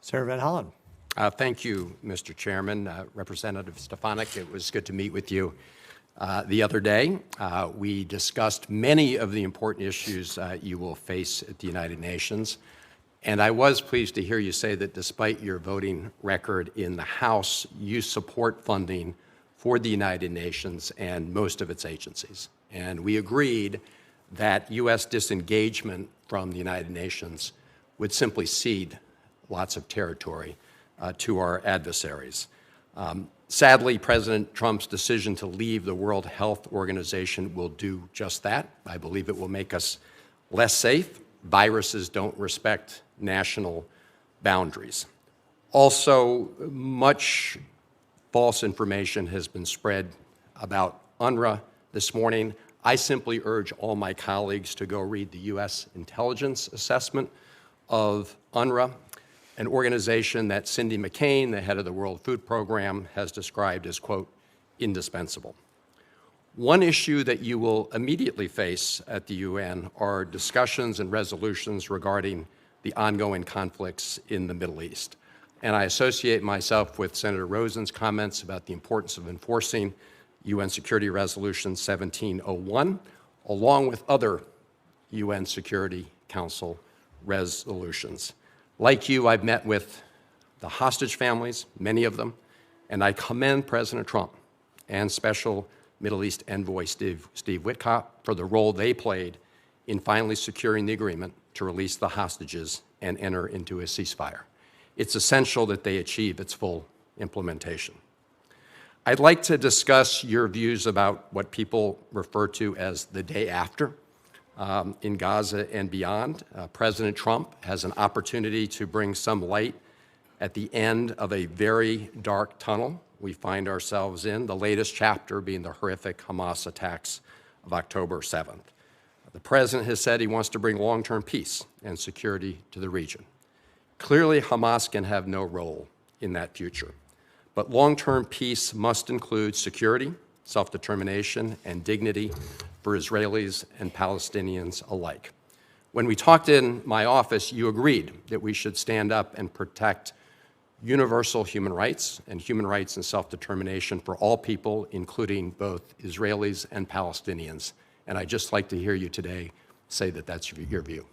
Senator Van Hollen. Thank you, Mr. Chairman. Representative Stefanik, it was good to meet with you the other day. We discussed many of the important issues you will face at the United Nations. And I was pleased to hear you say that despite your voting record in the House, you support funding for the United Nations and most of its agencies. And we agreed that U.S. disengagement from the United Nations would simply cede lots of territory to our adversaries. Sadly, President Trump's decision to leave the World Health Organization will do just that. I believe it will make us less safe. Viruses don't respect national boundaries. Also, much false information has been spread about UNRWA this morning. I simply urge all my colleagues to go read the U.S. intelligence assessment of UNRWA, an organization that Cindy McCain, the head of the World Food Program, has described as, quote, indispensable. One issue that you will immediately face at the UN are discussions and resolutions regarding the ongoing conflicts in the Middle East. And I associate myself with Senator Rosen's comments about the importance of enforcing UN Security Resolution 1701, along with other UN Security Council resolutions. Like you, I've met with the hostage families, many of them, and I commend President Trump and Special Middle East Envoy Steve Witkoff for the role they played in finally securing the agreement to release the hostages and enter into a ceasefire. It's essential that they achieve its full implementation. I'd like to discuss your views about what people refer to as the day after in Gaza and beyond. President Trump has an opportunity to bring some light at the end of a very dark tunnel we find ourselves in, the latest chapter being the horrific Hamas attacks of October 7th. The president has said he wants to bring long-term peace and security to the region. Clearly, Hamas can have no role in that future. But long-term peace must include security, self-determination, and dignity for Israelis and Palestinians alike. When we talked in my office, you agreed that we should stand up and protect universal human rights and self-determination for all people, including both Israelis and Palestinians. And I'd just like to hear you today say that that's your view.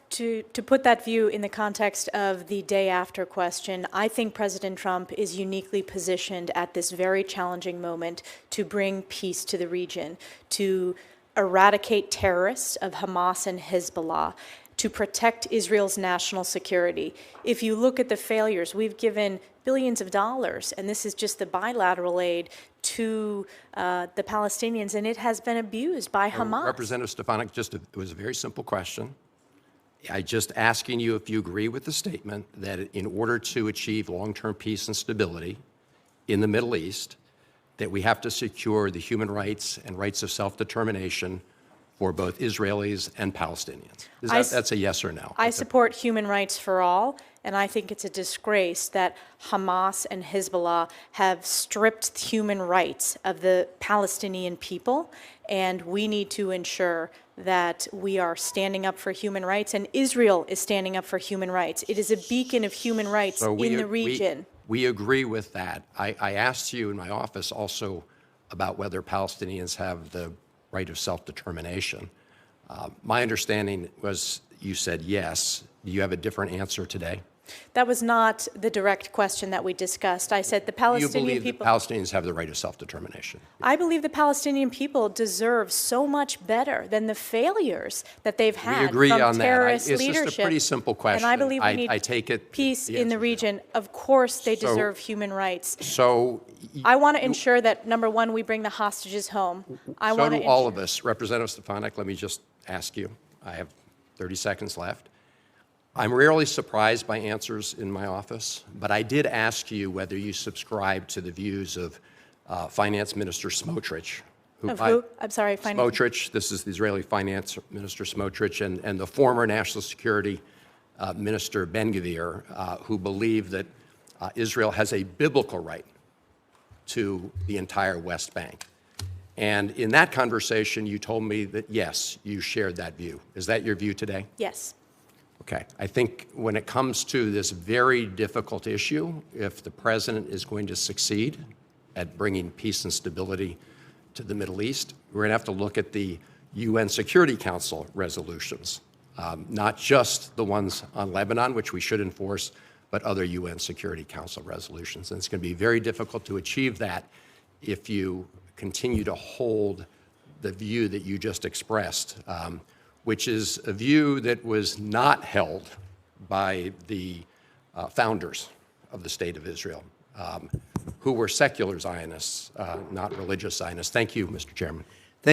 To put that view in the context of the day after question, I think President Trump is uniquely positioned at this very challenging moment to bring peace to the region, to eradicate terrorists of Hamas and Hezbollah, to protect Israel's national security. If you look at the failures, we've given billions of dollars, and this is just the bilateral aid to the Palestinians, and it has been abused by Hamas. Representative Stefanik, it was a very simple question. I'm just asking you if you agree with the statement that in order to achieve long-term peace and stability in the Middle East, that we have to secure the human rights and rights of self-determination for both Israelis and Palestinians. That's a yes or no? I support human rights for all, and I think it's a disgrace that Hamas and Hezbollah have stripped human rights of the Palestinian people, and we need to ensure that we are standing up for human rights, and Israel is standing up for human rights. It is a beacon of human rights in the region. We agree with that. I asked you in my office also about whether Palestinians have the right of self-determination. My understanding was you said yes. Do you have a different answer today? That was not the direct question that we discussed. I said the Palestinian people... You believe that Palestinians have the right of self-determination? I believe the Palestinian people deserve so much better than the failures that they've had from terrorist leadership. It's just a pretty simple question. And I believe we need peace in the region. Of course they deserve human rights. So I want to ensure that, number one, we bring the hostages home. So do all of us. Representative Stefanik, let me just ask you. I have 30 seconds left. I'm rarely surprised by answers in my office, but I did ask you whether you subscribe to the views of Finance Minister Smotrich. Of who? I'm sorry, Smotrich. This is the Israeli Finance Minister Smotrich and the former National Security Minister Ben-Gvir, who believe that Israel has a biblical right to the entire West Bank. And in that conversation, you told me that, yes, you shared that view. Is that your view today? Yes. Okay, I think when it comes to this very difficult issue, if the president is going to succeed at bringing peace and stability to the Middle East, we're going to have to look at the UN Security Council resolutions, not just the ones on Lebanon, which we should enforce, but other UN Security Council resolutions. And it's going to be very difficult to achieve that if you continue to hold the view that you just expressed, which is a view that was not held by the founders of the State of Israel, who were secular Zionists, not religious Zionists. Thank you, Mr. Chairman.